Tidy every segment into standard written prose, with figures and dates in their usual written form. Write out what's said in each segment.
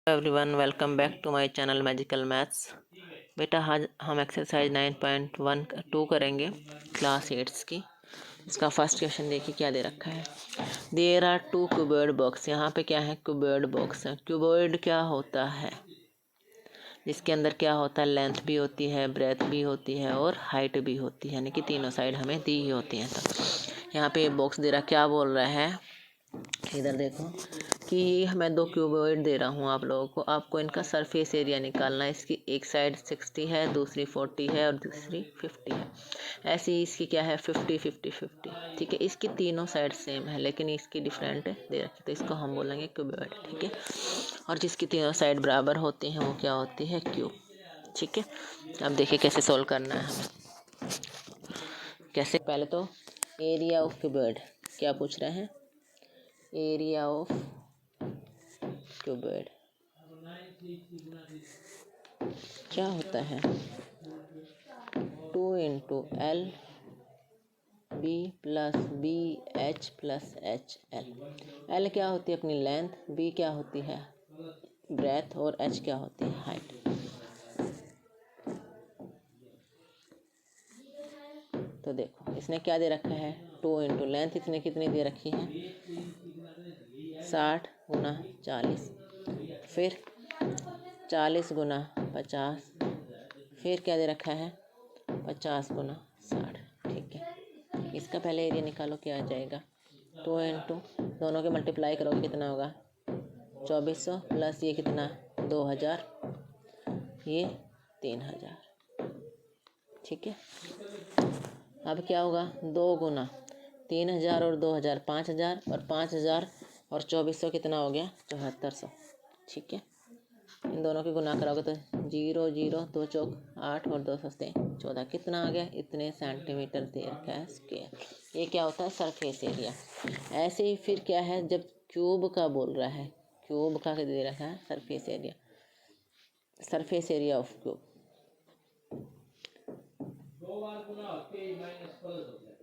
Everyone, welcome back to my channel magical maths. बेटा आज हम एक्सरसाइज 9.12 करेंगे क्लास 8 की। इसका फर्स्ट क्वेश्चन देखिए क्या दे रखा है। There are two cuboid box. यहाँ पे क्या है, क्यूबॉइड बॉक्स है। क्यूबॉइड क्या होता है, जिसके अंदर क्या होता है, लेंथ भी होती है, ब्रेथ भी होती है और हाइट भी होती है, यानी कि तीनों साइड हमें दी ही होती हैं। तो यहाँ पे बॉक्स दे रहा, क्या बोल रहा है, इधर देखो कि मैं दो क्यूबॉइड दे रहा हूँ आप लोगों को। आपको इनका सरफेस एरिया निकालना है। इसकी एक साइड 60 है, दूसरी 40 है और दूसरी 50 है। ऐसे ही इसकी क्या है, 50 50 50। ठीक है, इसकी तीनों साइड सेम है लेकिन इसकी डिफरेंट दे रखी, तो इसको हम बोलेंगे क्यूबॉइड। ठीक है, और जिसकी तीनों साइड बराबर होती हैं वो क्या होती है, क्यूब। ठीक है, अब देखिए कैसे सोल्व करना है हमें। कैसे, पहले तो एरिया ऑफ क्यूबॉइड क्या पूछ रहे हैं, एरिया ऑफ क्यूबॉइड क्या होता है, 2 into L B plus B H plus H L. L क्या होती है अपनी लेंथ, बी क्या होती है ब्रेथ और एच क्या होती है हाइट। तो देखो इसने क्या दे रखा है, 2 इंटू लेंथ इसने कितनी दे रखी है, 60 गुना 40, फिर 40 गुना 50, फिर क्या दे रखा है 50 गुना 60। ठीक है, इसका पहले एरिया निकालो, क्या आ जाएगा, 2 इंटू दोनों के मल्टीप्लाई करोगे कितना होगा 2400 प्लस ये कितना 2000, ये 3000। ठीक है, अब क्या होगा 2 गुना 3000 और 2000 5000 और 5000 और 2400 कितना हो गया 7400। ठीक है, इन दोनों की गुना कराओगे तो 0 0 2 चौक 8 और 2 सस्ते 14, कितना आ गया, इतने सेंटीमीटर दे रखा है स्क्वायर। ये क्या होता है, सरफेस एरिया। ऐसे ही फिर क्या है, जब क्यूब का बोल रहा है, क्यूब का दे रखा है surface area, surface area of cube.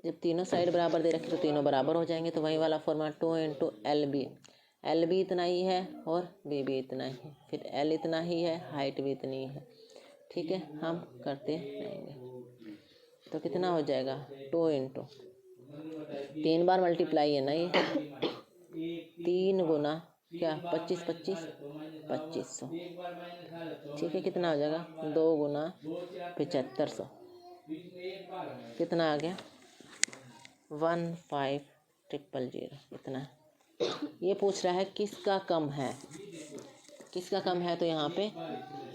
जब तीनों साइड बराबर दे रखी तो तीनों बराबर हो जाएंगे, तो वही वाला formula 2 into L B. L भी इतना ही है और बी भी इतना ही है, फिर एल इतना ही है, हाइट भी इतनी ही है। ठीक है, हम करते रहेंगे तो कितना हो जाएगा 2 इंटू 3 बार मल्टीप्लाई है ना, ये 3 गुना क्या 25 25 2500। ठीक है, कितना हो जाएगा 2 गुना 7500, कितना आ गया 15000। इतना ये पूछ रहा है किसका कम है, किसका कम है, तो यहाँ पे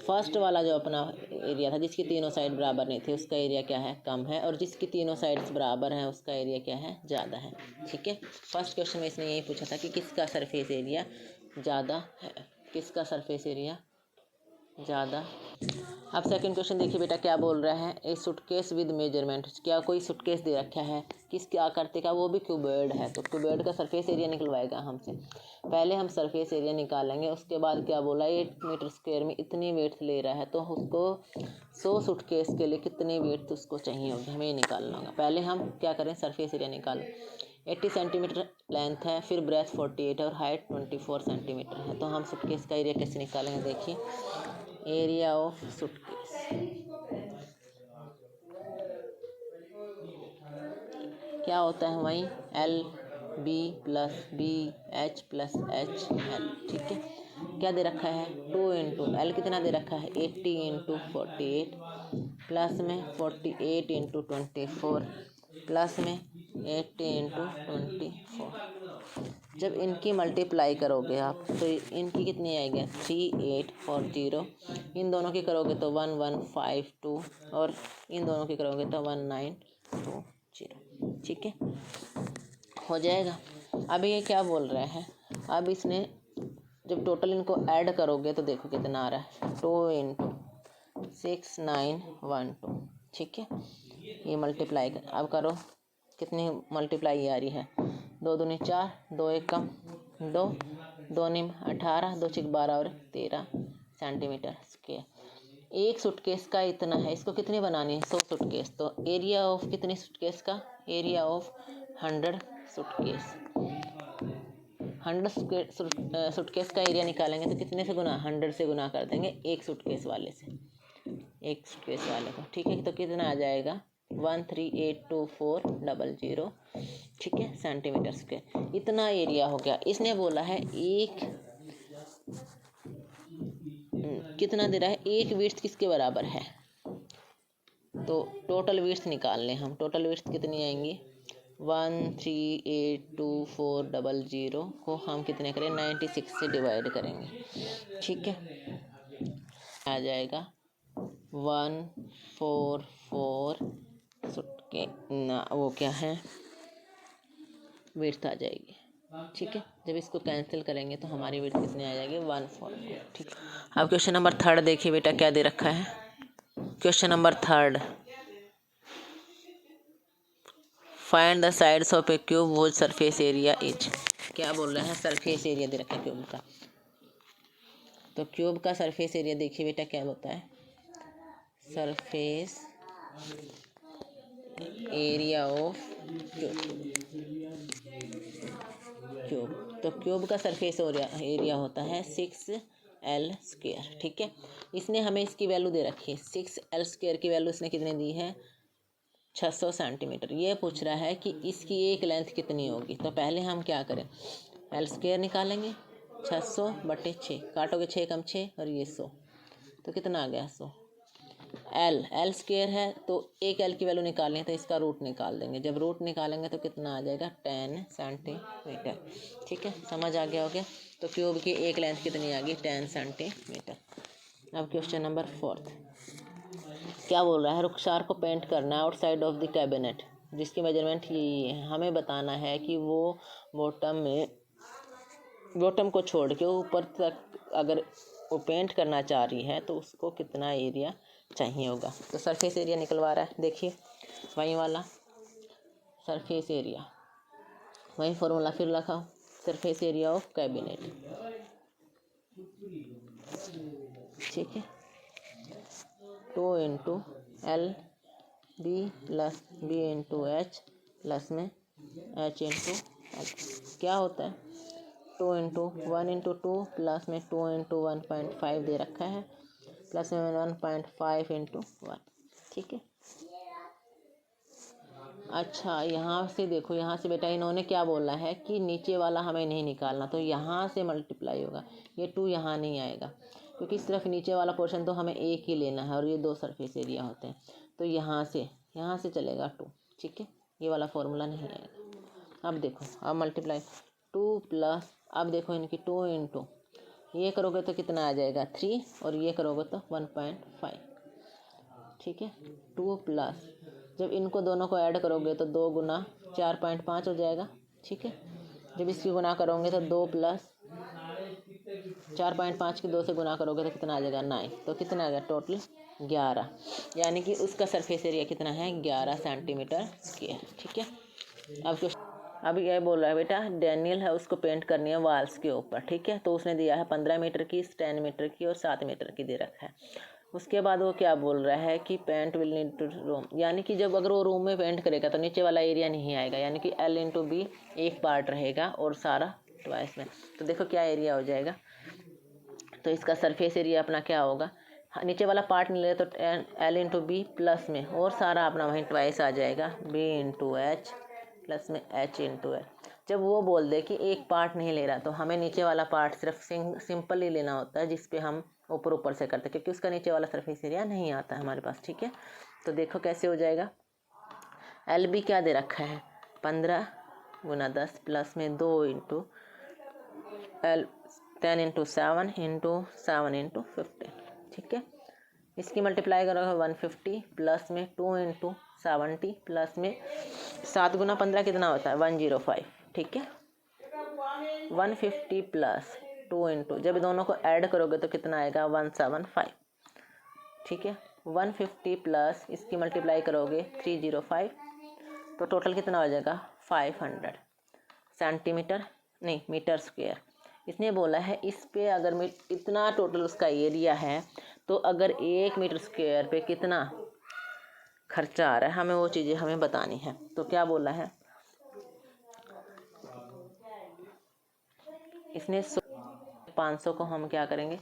फर्स्ट वाला जो अपना एरिया था जिसकी तीनों साइड बराबर नहीं थी उसका एरिया क्या है, कम है, और जिसकी तीनों साइड्स बराबर हैं उसका एरिया क्या है, ज़्यादा है। ठीक है, फर्स्ट क्वेश्चन में इसने यही पूछा था कि किसका सरफेस एरिया ज़्यादा है, किसका सरफेस एरिया ज़्यादा। अब सेकंड क्वेश्चन देखिए बेटा क्या बोल रहा है, ए सूटकेस विद मेजरमेंट। क्या कोई सूटकेस दे रखा है, किस आकृति का, वो भी क्यूबॉइड है, तो क्यूबॉइड का सरफेस एरिया निकलवाएगा हमसे। पहले हम सरफेस एरिया निकालेंगे, उसके बाद क्या बोला, 8 मीटर स्क्वायर में इतनी वेट ले रहा है, तो उसको 100 सूटकेस के लिए कितनी वेट उसको चाहिए होगी, हमें ये निकालना होगा। पहले हम क्या करें, सरफेस एरिया निकालो। 80 सेंटीमीटर लेंथ है, फिर ब्रेथ 48 है और हाइट 24 सेंटीमीटर है। तो हम सूटकेस का एरिया कैसे निकालेंगे, देखिए एरिया ऑफ सूटकेस क्या होता है, वहीं L B plus B H plus H L. ठीक है, क्या दे रखा है 2 इंटू एल कितना दे रखा है 80 इंटू 48 प्लस में 48 इंटू 24 प्लस में 80 इंटू 24। जब इनकी मल्टीप्लाई करोगे आप तो इनकी कितनी आएगी 3840, इन दोनों की करोगे तो 1152 और इन दोनों की करोगे तो 1920। ठीक है, हो जाएगा। अभी ये क्या बोल रहा है, अब इसने जब टोटल इनको ऐड करोगे तो देखो कितना आ रहा है 2 इंटू 6912। ठीक है, ये मल्टीप्लाई कर, अब करो कितनी मल्टीप्लाई आ रही है, 2 दूनी 4, 2 एक कम 2, 2 निम 18, 2 छिक 12 और 13 सेंटीमीटर स्क्वायर। एक सूटकेस का इतना है, इसको कितनी बनानी है 100 सूटकेस, तो एरिया ऑफ कितनी सूटकेस का, एरिया ऑफ 100 सूटकेस। 100 सूटकेस का एरिया निकालेंगे तो कितने से गुना, 100 से गुना कर देंगे एक सूटकेस वाले से, एक सूटकेस वाले को। ठीक है, तो कितना आ जाएगा 138240, ठीक है, सेंटीमीटर स्क्वायर। इतना एरिया हो गया। इसने बोला है एक कितना दे रहा है, एक विड्थ किसके बराबर है, तो टोटल विड्थ निकाल लें हम। टोटल विड्थ कितनी आएंगी, 138240 को हम कितने करें, 96 से डिवाइड करेंगे। ठीक है, आ जाएगा 144 के ना, वो क्या है, विड्थ आ जाएगी। ठीक है, जब इसको कैंसिल करेंगे तो हमारी विड्थ कितनी आ जाएगी, 144। ठीक है, अब क्वेश्चन नंबर 3 देखिए बेटा क्या दे रखा है। Question number 3, find the sides of A cube whose surface area is. क्या बोल रहे हैं, सरफेस एरिया दे रखा है क्यूब का। तो क्यूब का सरफेस एरिया देखिए बेटा क्या होता है, सरफेस एरिया ऑफ क्यूब। तो क्यूब का सरफेस एरिया होता है 6L²। ठीक है, इसने हमें इसकी वैल्यू दे रखी है, 6L² की वैल्यू इसने कितने दी है, 600 सेंटीमीटर। ये पूछ रहा है कि इसकी एक लेंथ कितनी होगी। तो पहले हम क्या करें, L² निकालेंगे, 600/6, काटोगे 6 कम 6 और ये 100, तो कितना आ गया 100। L² है तो एक L की वैल्यू निकालनी है तो इसका रूट निकाल देंगे। जब रूट निकालेंगे तो कितना आ जाएगा, 10 सेंटीमीटर। ठीक है, समझ आ गया हो गया। तो क्यूब की एक लेंथ कितनी आ गई, 10 सेंटीमीटर। अब क्वेश्चन नंबर 4 क्या बोल रहा है, रुखसार को पेंट करना है आउटसाइड ऑफ द कैबिनेट, जिसकी मेजरमेंट ये है। हमें बताना है कि वो बॉटम को छोड़ के ऊपर तक अगर वो पेंट करना चाह रही है तो उसको कितना एरिया चाहिए होगा। तो सरफेस एरिया निकलवा रहा है, देखिए वही वाला सरफेस एरिया, वही फॉर्मूला फिर लिखा, सरफेस एरिया ऑफ कैबिनेट। ठीक है, 2 × LB + B × H प्लस में H × L क्या होता है, 2 × 1 × 2 प्लस में 2 × 1.5 दे रखा है, प्लस में 1.5 × 1। ठीक है, अच्छा यहाँ से देखो, यहाँ से बेटा इन्होंने क्या बोला है कि नीचे वाला हमें नहीं निकालना, तो यहाँ से मल्टीप्लाई होगा, ये 2 यहाँ नहीं आएगा क्योंकि सिर्फ नीचे वाला पोर्शन तो हमें एक ही लेना है और ये 2 सरफेस एरिया होते हैं। तो यहाँ से चलेगा 2। ठीक है, ये वाला फॉर्मूला नहीं आएगा। अब देखो, अब मल्टीप्लाई 2 प्लस, अब देखो इनकी 2 × ये करोगे तो कितना आ जाएगा 3 और ये करोगे तो 1.5। ठीक है, 2 प्लस, जब इनको दोनों को ऐड करोगे तो 2 × 4.5 हो जाएगा। ठीक है, जब इसकी गुना करोगे तो 2 प्लस 4.5 की 2 से गुना करोगे तो कितना आ जाएगा 9। तो कितना आ गया टोटल 11, यानी कि उसका सरफेस एरिया कितना है 11 सेंटीमीटर स्क्वायर। ठीक है, अब ये बोल रहा है बेटा डैनियल है, उसको पेंट करनी है वॉल्स के ऊपर। ठीक है, तो उसने दिया है 15 मीटर की, 10 मीटर की और 7 मीटर की दे रखा है। उसके बाद वो क्या बोल रहा है कि paint will need to room, यानी कि जब अगर वो रूम में पेंट करेगा तो नीचे वाला एरिया नहीं आएगा, यानी कि L × B एक पार्ट रहेगा और सारा ट्वाइस में। तो देखो क्या एरिया हो जाएगा, तो इसका सरफेस एरिया अपना क्या होगा, नीचे वाला पार्ट नहीं ले तो L × B प्लस में और सारा अपना वहीं ट्वाइस आ जाएगा B × H प्लस में H × L। जब वो बोल दे कि एक पार्ट नहीं ले रहा तो हमें नीचे वाला पार्ट सिर्फ सिंपल ही लेना होता है, जिस पे हम ऊपर से करते हैं क्योंकि उसका नीचे वाला सरफेस एरिया नहीं आता है हमारे पास। ठीक है, तो देखो कैसे हो जाएगा, LB क्या दे रखा है 15 × 10 प्लस में 2 × L 10 × 7 × 7 × 15। ठीक है, इसकी मल्टीप्लाई करोगे 150 प्लस में 2 × 70 प्लस में 7 × 15 कितना होता है 105। ठीक है, 150 प्लस 2 × जब दोनों को ऐड करोगे तो कितना आएगा 175। ठीक है, 150 प्लस इसकी मल्टीप्लाई करोगे 305, तो टोटल कितना हो जाएगा 500 सेंटीमीटर नहीं मीटर स्क्वायर। इसने बोला है इस पे अगर इतना टोटल उसका एरिया है तो अगर 1 मीटर स्क्वायर पे कितना खर्चा आ रहा है हमें वो चीज़ें हमें बतानी है। तो क्या बोला है, इसने 500 को हम क्या करेंगे,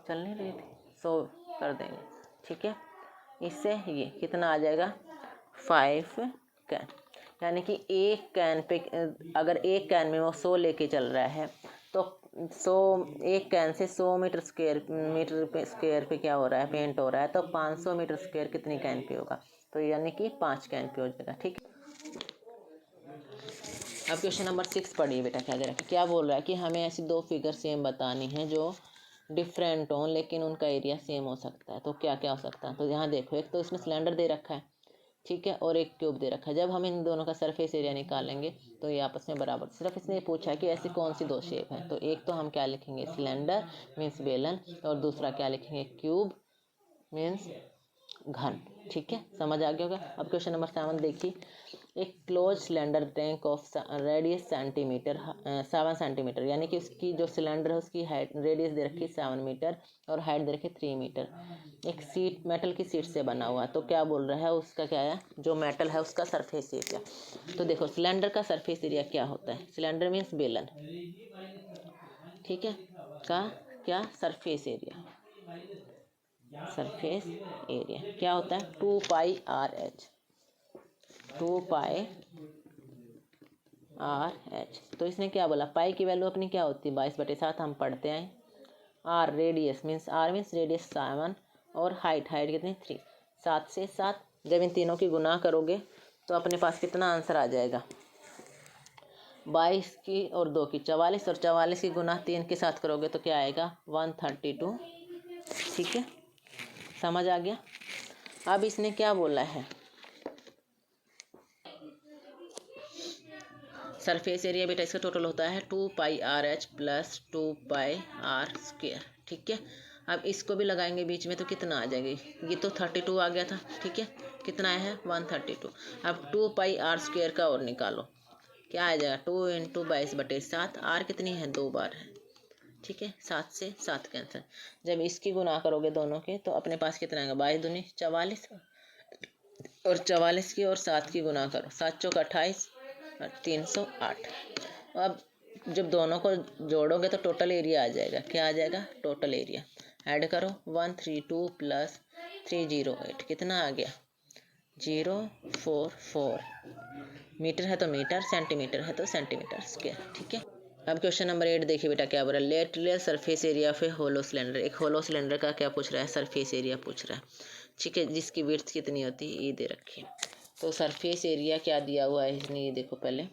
चल नहीं रही थी, 100 कर देंगे, ठीक है। इससे ये कितना आ जाएगा 5 कैन, यानी कि एक कैन पे अगर एक कैन में वो 100 लेके चल रहा है तो 100 एक कैन से 100 मीटर स्क्वायर पे क्या हो रहा है, पेंट हो रहा है, तो 500 मीटर स्क्वायर कितनी कैन पे होगा, तो यानी कि 5 कैन पे हो जाएगा, ठीक है। अब क्वेश्चन नंबर 6 पढ़िए बेटा, क्या दे रखा है, क्या बोल रहा है कि हमें ऐसी दो फिगर सेम बतानी है जो डिफरेंट हो लेकिन उनका एरिया सेम हो सकता है, तो क्या क्या हो सकता है। तो यहाँ देखो, एक तो इसमें सिलेंडर दे रखा है, ठीक है, और एक क्यूब दे रखा है। जब हम इन दोनों का सरफेस एरिया निकालेंगे तो ये आपस में बराबर, सिर्फ इसने पूछा है कि ऐसी कौन सी दो शेप है, तो एक तो हम क्या लिखेंगे, सिलेंडर मीन्स बेलन, और दूसरा क्या लिखेंगे, क्यूब मीन्स घन, ठीक है, समझ आ गया होगा। अब क्वेश्चन नंबर 7 देखिए, एक close cylinder tank of radius 7 centimetre, यानी कि उसकी जो सिलेंडर है उसकी हाइट रेडियस दे रखी है 7 मीटर और हाइट दे रखी है 3 मीटर, एक सीट मेटल की सीट से बना हुआ, तो क्या बोल रहा है उसका क्या है, जो मेटल है उसका सरफेस एरिया। तो देखो सिलेंडर का सरफेस एरिया क्या होता है, सिलेंडर मीन्स बेलन, ठीक है, का क्या सरफेस एरिया, सरफेस एरिया क्या होता है 2πr/h, 2πr/h। तो इसने क्या बोला, पाई की वैल्यू अपनी क्या होती है 22/7, हम पढ़ते हैं। आर रेडियस मीन्स रेडियस 7 और हाइट कितनी 3, 7 से 7, जब इन तीनों की गुना करोगे तो अपने पास कितना आंसर आ जाएगा, 22 की और 2 की 44, और 44 की गुना 3 के साथ करोगे तो क्या आएगा 132, ठीक है, समझ आ गया। अब इसने क्या बोला है, सरफेस एरिया बेटा इसका टोटल होता है 2πr/h प्लस 2πr², ठीक है। अब इसको भी लगाएंगे बीच में तो कितना आ जाएगी, ये तो 32 आ गया था, ठीक है, कितना आया है 132। अब 2πr² का और निकालो, क्या आ जाएगा 2 × 22/7, आर कितनी है 2 बार है, ठीक है, 7 से 7 कैंसिल, जब इसकी गुना करोगे दोनों के तो अपने पास कितना आएगा 22 दूनी 44, और 44 की और 7 की गुना करो, 7 चौक 28 और 308। अब जब दोनों को जोड़ोगे तो टोटल एरिया आ जाएगा, क्या आ जाएगा टोटल एरिया, ऐड करो 132 प्लस 308, कितना आ गया 044, मीटर है तो मीटर, सेंटीमीटर है तो सेंटीमीटर स्क्वायर, ठीक है। अब क्वेश्चन नंबर 8 देखिए बेटा, क्या बोल रहा है, lateral surface area of a hollow cylinder, एक होलो सिलेंडर का क्या पूछ रहा है, सरफेस एरिया पूछ रहा है, ठीक है, जिसकी विड्थ कितनी होती है ये दे रखी है। तो सरफेस एरिया क्या दिया हुआ है इसने, ये देखो पहले,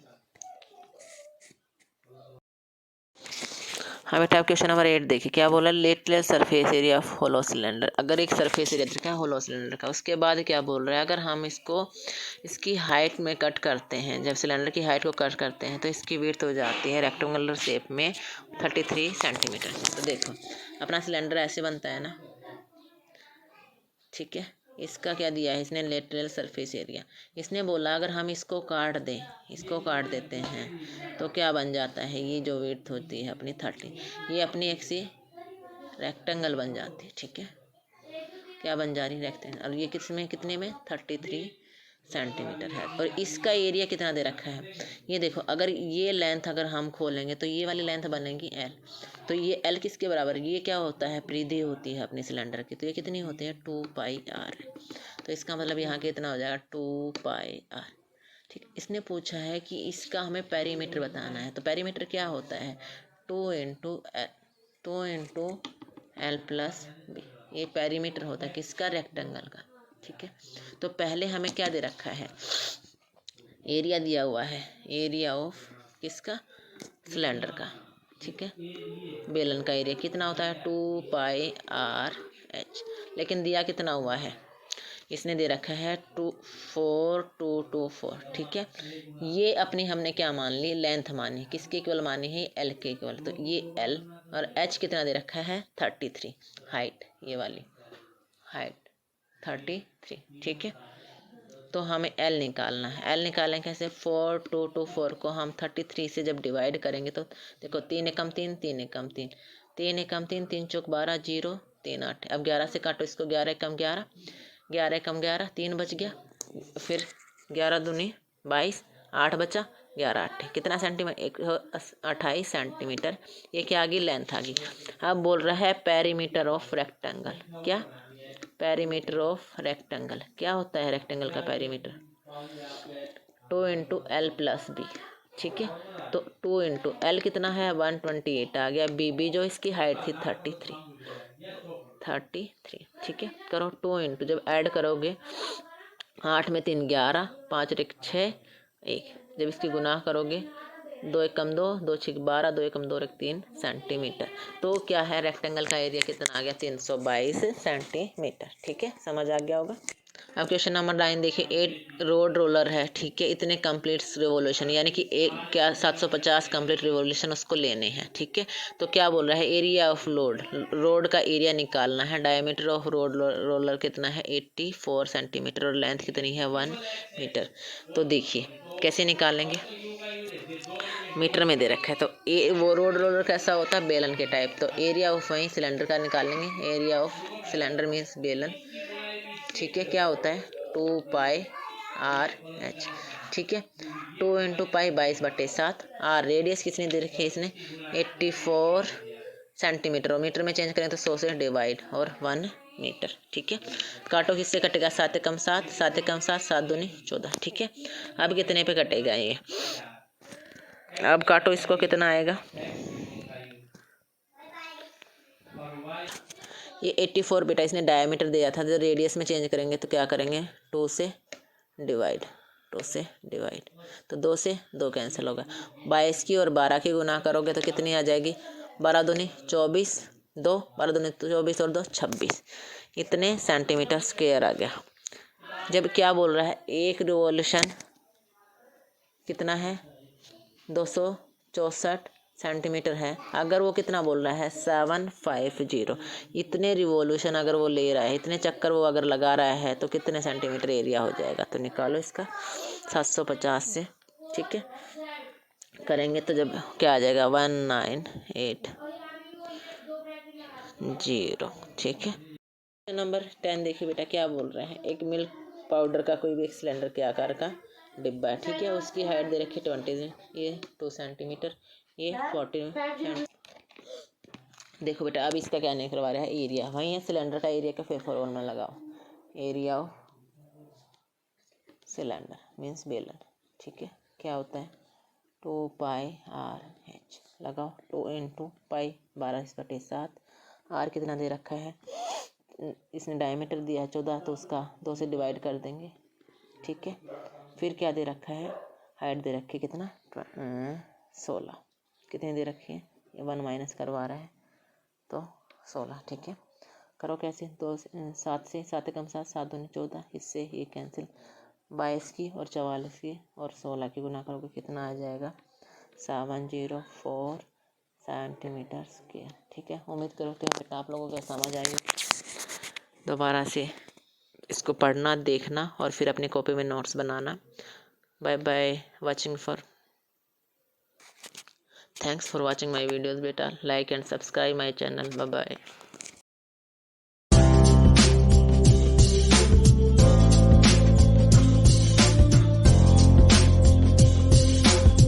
हाँ बेटा आप क्वेश्चन नंबर 8 देखिए, क्या बोला, lateral surface area of hollow cylinder, अगर एक सरफेस एरिया देखा है होलो सिलेंडर का, उसके बाद क्या बोल रहा है, अगर हम इसको इसकी हाइट में कट करते हैं, जब सिलेंडर की हाइट को कट करते हैं तो इसकी विड्थ हो जाती है रेक्टेंगुलर शेप में 33 सेंटीमीटर। तो देखो अपना सिलेंडर ऐसे बनता है ना, ठीक है, इसका क्या दिया है इसने, लेटरल सरफेस एरिया, इसने बोला अगर हम इसको काट दें, इसको काट देते हैं तो क्या बन जाता है, ये जो विड्थ होती है अपनी 30, ये अपनी एक सी रेक्टेंगल बन जाती है, ठीक है, क्या बन जा रही है रेक्टेंगल, और ये कितने में 33 सेंटीमीटर है, और इसका एरिया कितना दे रखा है, ये देखो अगर ये लेंथ अगर हम खोलेंगे तो ये वाली लेंथ बनेगी एल, तो ये एल किसके बराबर, ये क्या होता है परिधि होती है अपने सिलेंडर की, तो ये कितनी होती है 2πr, तो इसका मतलब यहाँ कितना हो जाएगा 2πr, ठीक। इसने पूछा है कि इसका हमें पेरीमीटर बताना है, तो पेरीमीटर क्या होता है 2 × L+B, ये पेरीमीटर होता है किसका, रेक्टेंगल का, ठीक है। तो पहले हमें क्या दे रखा है, एरिया दिया हुआ है, एरिया ऑफ किसका, सिलेंडर का, ठीक है, बेलन का एरिया कितना होता है 2πr/h, लेकिन दिया कितना हुआ है, इसने दे रखा है 4224, ठीक है। ये अपनी हमने क्या मान ली, लेंथ मानी, किसके इक्वल मानी है, एल के इक्वल, तो ये एल, और एच कितना दे रखा है 33, हाइट ये वाली हाइट 33, ठीक है। तो हमें एल निकालना है, एल निकालें कैसे, 4224 को हम 33 से जब डिवाइड करेंगे तो देखो 3 एकम 3, 3 एकम 3, 3 एकम 3, 3 चौक 12, 0 3 8, अब 11 से काटो इसको, 11 एकम 11, 11 एकम 11, 3 बच गया, फिर 11 दूनी 22, 8 बचा, 11 8 कितना सेंटीमीटर, 128 सेंटीमीटर। ये क्या आ गई, लेंथ आ गई। अब बोल रहा है पेरीमीटर ऑफ रेक्टेंगल। क्या, पेरीमीटर ऑफ रेक्टेंगल क्या होता है रेक्टेंगल का पेरीमीटर, 2 × L+B। ठीक है, तो 2 × L कितना है 128 आ गया, बी जो इसकी हाइट थी 33। ठीक है, करो 2 जब ऐड करोगे 8 में 3 11, 5 और 1 6 1, जब इसकी गुना करोगे 2 1 कम 2, 2 6 12, 2 1 कम 2 और 1 3 सेंटीमीटर। तो क्या है रेक्टेंगल का एरिया कितना आ गया 322 सेंटीमीटर। ठीक है, समझ आ गया होगा। अब क्वेश्चन नंबर 9 देखिए, 8 रोड रोलर है। ठीक है, इतने कंप्लीट रिवोल्यूशन यानी कि एक क्या 750 कंप्लीट रिवोल्यूशन उसको लेने हैं। ठीक है, तो क्या बोल रहा है, एरिया ऑफ लोड, रोड का एरिया निकालना है। डायमीटर ऑफ रोड रोलर कितना है 84 सेंटीमीटर और लेंथ कितनी है 1 मीटर। तो देखिए कैसे निकालेंगे, मीटर में दे रखा है। तो वो रोड रोलर कैसा होता है, बेलन के टाइप। तो एरिया ऑफ वहीं सिलेंडर का निकालेंगे, एरिया ऑफ सिलेंडर मीन्स बेलन। ठीक है, क्या होता है 2πRH। ठीक है, 2 × पाई 22/7। आर रेडियस कितनी दे रखी है इसने 84 सेंटीमीटर, और मीटर में चेंज करें तो 100 से डिवाइड और 1 मीटर। ठीक है, काटो किससे कटेगा, 7 कम 7, 7 कम 7, 7 दूनी 14। ठीक है, अब कितने पे कटेगा ये, अब काटो इसको, कितना आएगा, ये 84 बेटा इसने डायमीटर दिया था, तो रेडियस में चेंज करेंगे तो क्या करेंगे 2 से डिवाइड, 2 से डिवाइड, तो 2 से 2 कैंसिल होगा। 22 की और 12 की गुना करोगे तो कितनी आ जाएगी, 12 दूनी 24, 2 12 दूनी 24 और 2 26, इतने सेंटीमीटर स्क्वायर आ गया। जब क्या बोल रहा है, एक रिवॉल्यूशन कितना है 264 सेंटीमीटर है। अगर वो कितना बोल रहा है 750, इतने रिवॉल्यूशन अगर वो ले रहा है, इतने चक्कर वो अगर लगा रहा है, तो कितने सेंटीमीटर एरिया हो जाएगा। तो निकालो इसका 750 से। ठीक है, करेंगे तो जब क्या आ जाएगा 1980। ठीक है, नंबर 10 देखिए बेटा, क्या बोल रहे हैं, एक मिल्क पाउडर का कोई भी एक सिलेंडर के आकार का डिब्बा है। ठीक है, उसकी हाइट दे रखी 20, ये 2 सेंटीमीटर, ये 40। देखो बेटा, अब इसका क्या नहीं करवा रहा है, एरिया वही है सिलेंडर का एरिया का, फिर फॉर्मूला लगाओ, एरिया ऑफ सिलेंडर मीन्स बेलन। ठीक है, क्या होता है 2πRH, लगाओ 2 × पाई 12/7। आर कितना दे रखा है, इसने डायमीटर दिया है 14, तो उसका 2 से डिवाइड कर देंगे। ठीक है, फिर क्या दे रखा है, हाइट दे रखी है कितना 16, कितनी दे रखी है, ये 1 माइनस करवा रहा है तो 16। ठीक है, करो कैसे, 2 7 से 7 कम 7, 7 दूनी 14, इससे ये कैंसिल, 22 की और 44 की और 16 की गुना करोगे कितना आ जाएगा 704 सेंटीमीटर स्क्वायर। ठीक है, उम्मीद करते हैं बेटा आप लोगों को समझ आएगी। दोबारा से इसको पढ़ना, देखना और फिर अपनी कॉपी में नोट्स बनाना। Bye bye, thanks for watching my videos बेटा, like and subscribe my channel. Bye bye.